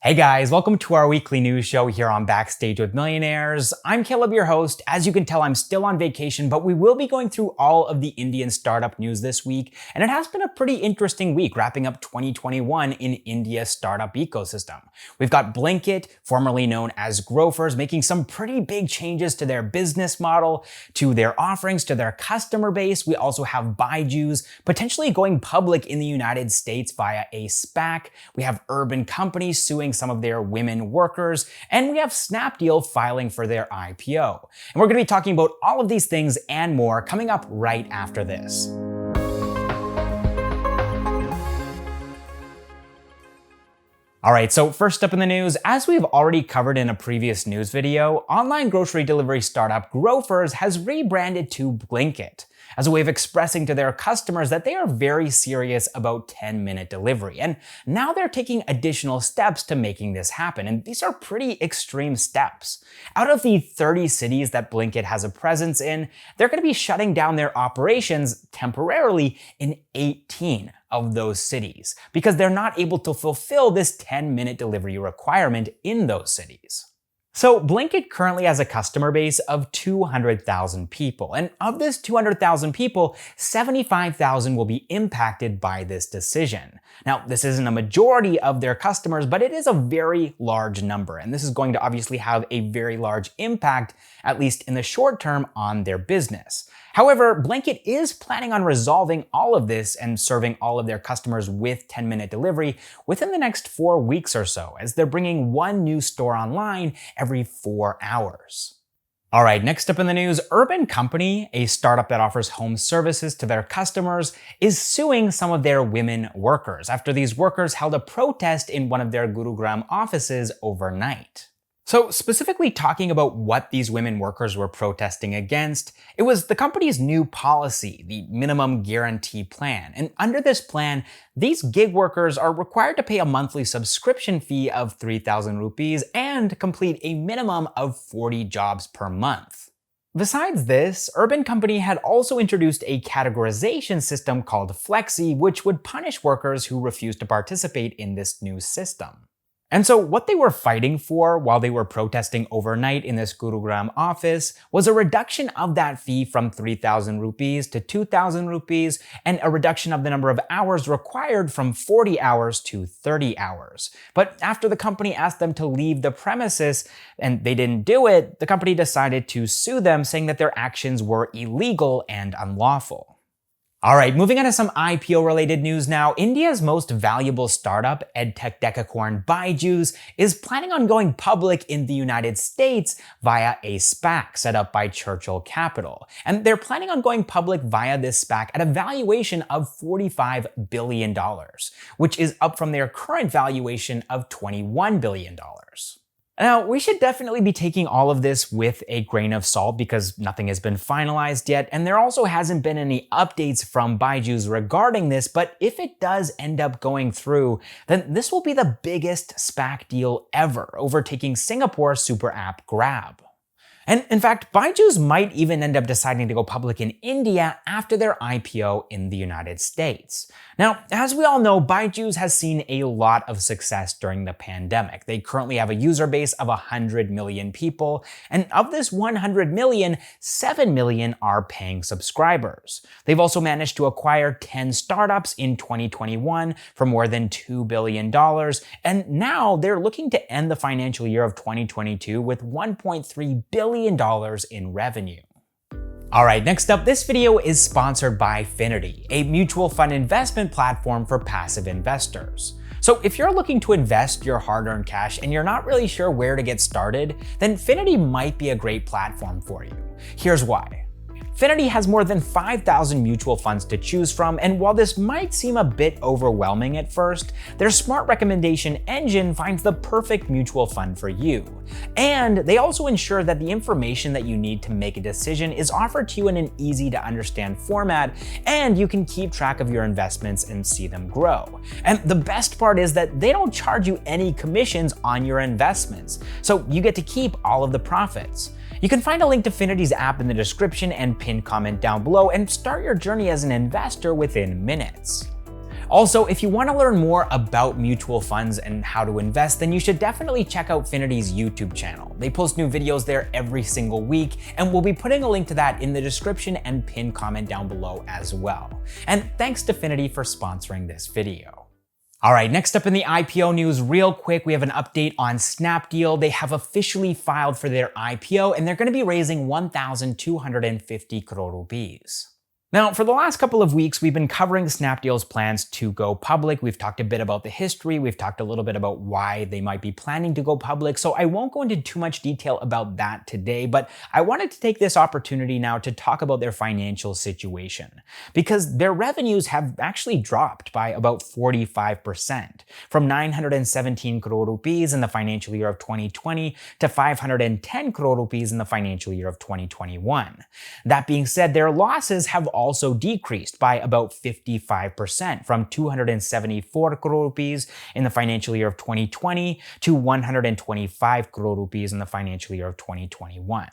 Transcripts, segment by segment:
Hey guys, welcome to our weekly news show here on Backstage with Millionaires. I'm Caleb, your host. As you can tell, I'm still on vacation, but we will be going through all of the Indian startup news this week, and it has been a pretty interesting week, wrapping up 2021 in India's startup ecosystem. We've got Blinkit, formerly known as Grofers, making some pretty big changes to their business model, to their offerings, to their customer base. We also have Byju's potentially going public in the United States via a SPAC. We have urban companies suing some of their women workers, and we have Snapdeal filing for their IPO. And we're going to be talking about all of these things and more coming up right after this. All right, so first up in the news, as we've already covered in a previous news video, online grocery delivery startup Grofers has rebranded to Blinkit as a way of expressing to their customers that they are very serious about 10-minute delivery. And now they're taking additional steps to making this happen. And these are pretty extreme steps. Out of the 30 cities that Blinkit has a presence in, they're going to be shutting down their operations temporarily in 18 of those cities because they're not able to fulfill this 10-minute delivery requirement in those cities. So Blinkit currently has a customer base of 200,000 people, and of this 200,000 people, 75,000 will be impacted by this decision. Now, this isn't a majority of their customers, but it is a very large number, and this is going to obviously have a very large impact, at least in the short term, on their business. However, Blinkit is planning on resolving all of this and serving all of their customers with 10-minute delivery within the next 4 weeks or so, as they're bringing one new store online every 4 hours. All right, next up in the news, Urban Company, a startup that offers home services to their customers, is suing some of their women workers after these workers held a protest in one of their Gurugram offices overnight. So specifically talking about what these women workers were protesting against, it was the company's new policy, the minimum guarantee plan. And under this plan, these gig workers are required to pay a monthly subscription fee of 3,000 rupees and complete a minimum of 40 jobs per month. Besides this, Urban Company had also introduced a categorization system called Flexi, which would punish workers who refused to participate in this new system. And so what they were fighting for while they were protesting overnight in this Gurugram office was a reduction of that fee from 3,000 rupees to 2,000 rupees and a reduction of the number of hours required from 40 hours to 30 hours. But after the company asked them to leave the premises and they didn't do it, the company decided to sue them, saying that their actions were illegal and unlawful. All right, moving on to some IPO-related news now. India's most valuable startup, edtech decacorn Byju's, is planning on going public in the United States via a SPAC set up by Churchill Capital. And they're planning on going public via this SPAC at a valuation of $45 billion, which is up from their current valuation of $21 billion. Now, we should definitely be taking all of this with a grain of salt because nothing has been finalized yet, and there also hasn't been any updates from Byju's regarding this, but if it does end up going through, then this will be the biggest SPAC deal ever, overtaking Singapore's super app Grab. And in fact, Byju's might even end up deciding to go public in India after their IPO in the United States. Now, as we all know, Byju's has seen a lot of success during the pandemic. They currently have a user base of 100 million people, and of this 100 million, 7 million are paying subscribers. They've also managed to acquire 10 startups in 2021 for more than $2 billion, and now they're looking to end the financial year of 2022 with $1.3 billion in revenue. All right, next up, this video is sponsored by Finity, a mutual fund investment platform for passive investors. So if you're looking to invest your hard-earned cash and you're not really sure where to get started, then Finity might be a great platform for you. Here's why. Finity has more than 5,000 mutual funds to choose from, and while this might seem a bit overwhelming at first, their smart recommendation engine finds the perfect mutual fund for you. And they also ensure that the information that you need to make a decision is offered to you in an easy-to-understand format, and you can keep track of your investments and see them grow. And the best part is that they don't charge you any commissions on your investments, so you get to keep all of the profits. You can find a link to Finity's app in the description and pinned comment down below and start your journey as an investor within minutes. Also, if you want to learn more about mutual funds and how to invest, then you should definitely check out Finity's YouTube channel. They post new videos there every single week, and we'll be putting a link to that in the description and pinned comment down below as well. And thanks to Finity for sponsoring this video. All right, next up in the IPO news, real quick, we have an update on Snapdeal. They have officially filed for their IPO, and they're going to be raising 1,250 crore rupees. Now, for the last couple of weeks, we've been covering Snapdeal's plans to go public. We've talked a bit about the history. We've talked a little bit about why they might be planning to go public. So I won't go into too much detail about that today, but I wanted to take this opportunity now to talk about their financial situation, because their revenues have actually dropped by about 45%, from 917 crore rupees in the financial year of 2020 to 510 crore rupees in the financial year of 2021. That being said, their losses have also decreased by about 55%, from 274 crore rupees in the financial year of 2020 to 125 crore rupees in the financial year of 2021.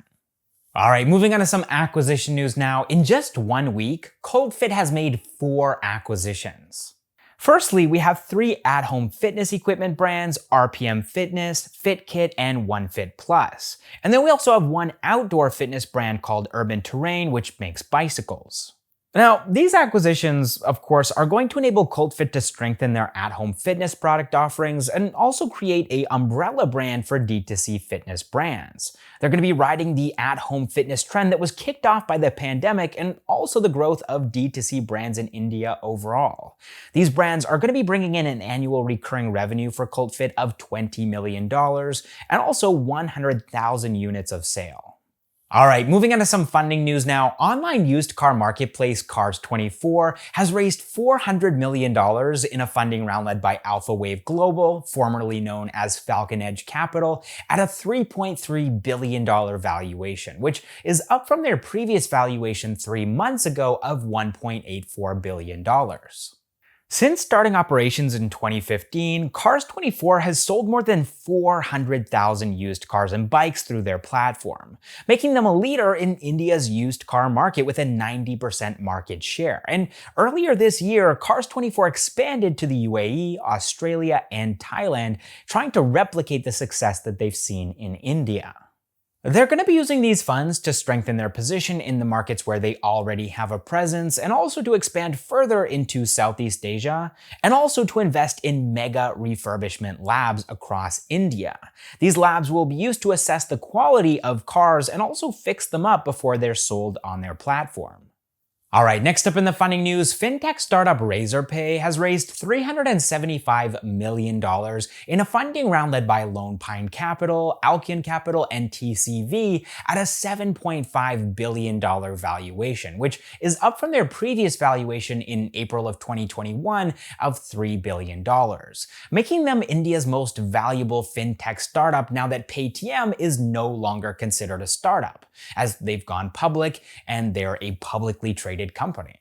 All right, moving on to some acquisition news now. In just 1 week, Cult.fit has made 4 acquisitions. Firstly, we have 3 at-home fitness equipment brands, RPM Fitness, FitKit, and OneFit Plus. And then we also have 1 outdoor fitness brand called Urban Terrain, which makes bicycles. Now, these acquisitions, of course, are going to enable Cult.fit to strengthen their at-home fitness product offerings and also create an umbrella brand for D2C fitness brands. They're going to be riding the at-home fitness trend that was kicked off by the pandemic and also the growth of D2C brands in India overall. These brands are going to be bringing in an annual recurring revenue for Cult.fit of $20 million and also 100,000 units of sale. All right, moving on to some funding news now. Online used car marketplace Cars24 has raised $400 million in a funding round led by Alpha Wave Global, formerly known as Falcon Edge Capital, at a $3.3 billion valuation, which is up from their previous valuation 3 months ago of $1.84 billion. Since starting operations in 2015, Cars24 has sold more than 400,000 used cars and bikes through their platform, making them a leader in India's used car market with a 90% market share. And earlier this year, Cars24 expanded to the UAE, Australia, and Thailand, trying to replicate the success that they've seen in India. They're going to be using these funds to strengthen their position in the markets where they already have a presence, and also to expand further into Southeast Asia, and also to invest in mega refurbishment labs across India. These labs will be used to assess the quality of cars and also fix them up before they're sold on their platform. All right, next up in the funding news, fintech startup Razorpay has raised $375 million in a funding round led by Lone Pine Capital, Alkion Capital, and TCV at a $7.5 billion valuation, which is up from their previous valuation in April of 2021 of $3 billion, making them India's most valuable fintech startup now that Paytm is no longer considered a startup, as they've gone public and they're a publicly traded company.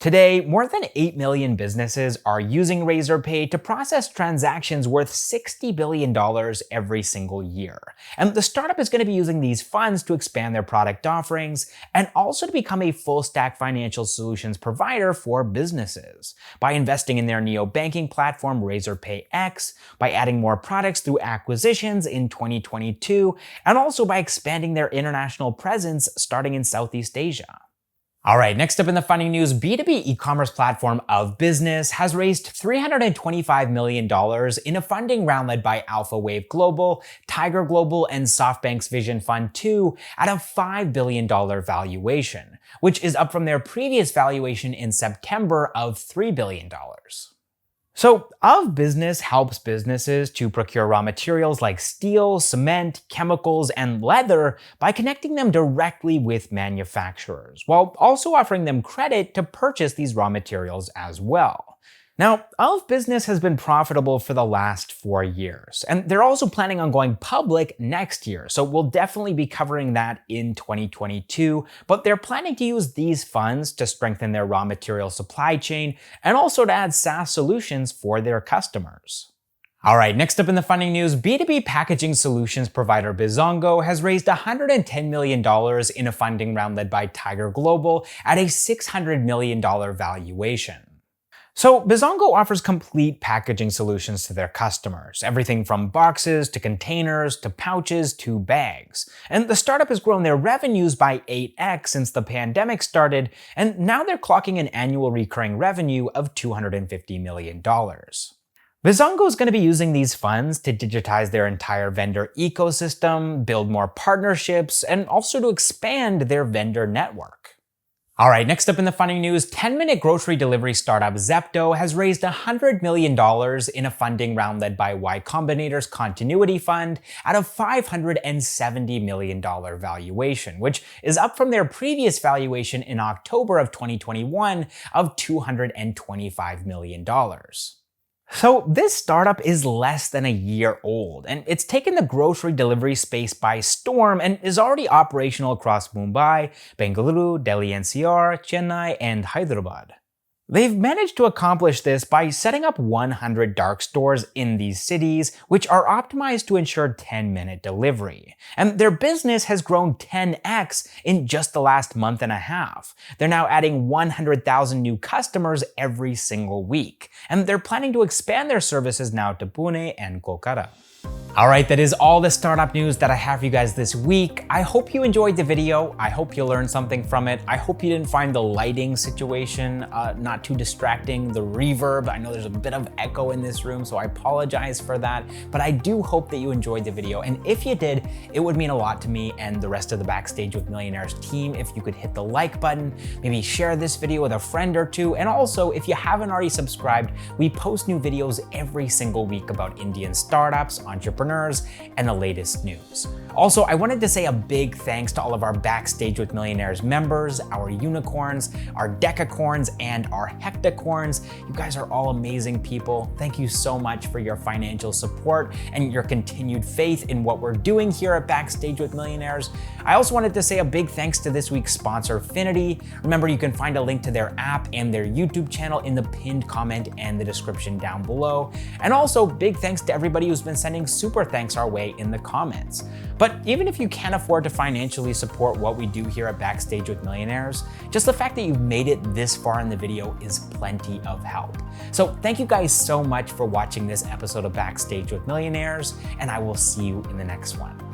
Today, more than 8 million businesses are using Razorpay to process transactions worth $60 billion every single year. And the startup is going to be using these funds to expand their product offerings and also to become a full-stack financial solutions provider for businesses by investing in their neo-banking platform Razorpay X, by adding more products through acquisitions in 2022, and also by expanding their international presence starting in Southeast Asia. All right, next up in the funding news, B2B e-commerce platform OfBusiness has raised $325 million in a funding round led by Alpha Wave Global, Tiger Global, and SoftBank's Vision Fund 2 at a $5 billion valuation, which is up from their previous valuation in September of $3 billion. So, OfBusiness helps businesses to procure raw materials like steel, cement, chemicals, and leather by connecting them directly with manufacturers, while also offering them credit to purchase these raw materials as well. Now, OfBusiness has been profitable for the last 4 years, and they're also planning on going public next year, so we'll definitely be covering that in 2022, but they're planning to use these funds to strengthen their raw material supply chain and also to add SaaS solutions for their customers. All right, next up in the funding news, B2B packaging solutions provider Bizongo has raised $110 million in a funding round led by Tiger Global at a $600 million valuation. So Bizongo offers complete packaging solutions to their customers, everything from boxes to containers to pouches to bags. And the startup has grown their revenues by 8x since the pandemic started, and now they're clocking an annual recurring revenue of $250 million. Bizongo is going to be using these funds to digitize their entire vendor ecosystem, build more partnerships, and also to expand their vendor network. All right, next up in the funny news, 10-minute grocery delivery startup Zepto has raised $100 million in a funding round led by Y Combinator's Continuity Fund at a $570 million valuation, which is up from their previous valuation in October of 2021 of $225 million. So this startup is less than a year old, and it's taken the grocery delivery space by storm and is already operational across Mumbai, Bengaluru, Delhi NCR, Chennai, and Hyderabad. They've managed to accomplish this by setting up 100 dark stores in these cities, which are optimized to ensure 10-minute delivery. And their business has grown 10x in just the last month and a half. They're now adding 100,000 new customers every single week. And they're planning to expand their services now to Pune and Kolkata. All right, that is all the startup news that I have for you guys this week. I hope you enjoyed the video. I hope you learned something from it. I hope you didn't find the lighting situation not too distracting, the reverb. I know there's a bit of echo in this room, so I apologize for that. But I do hope that you enjoyed the video. And if you did, it would mean a lot to me and the rest of the Backstage with Millionaires team if you could hit the like button, maybe share this video with a friend or two. And also, if you haven't already subscribed, we post new videos every single week about Indian startups, entrepreneurs, and the latest news. Also, I wanted to say a big thanks to all of our Backstage with Millionaires members, our unicorns, our decacorns, and our hectacorns. You guys are all amazing people. Thank you so much for your financial support and your continued faith in what we're doing here at Backstage with Millionaires. I also wanted to say a big thanks to this week's sponsor, Finity. Remember, you can find a link to their app and their YouTube channel in the pinned comment and the description down below. And also, big thanks to everybody who's been sending super thanks our way in the comments. But even if you can't afford to financially support what we do here at Backstage with Millionaires, just the fact that you've made it this far in the video is plenty of help. So thank you guys so much for watching this episode of Backstage with Millionaires, and I will see you in the next one.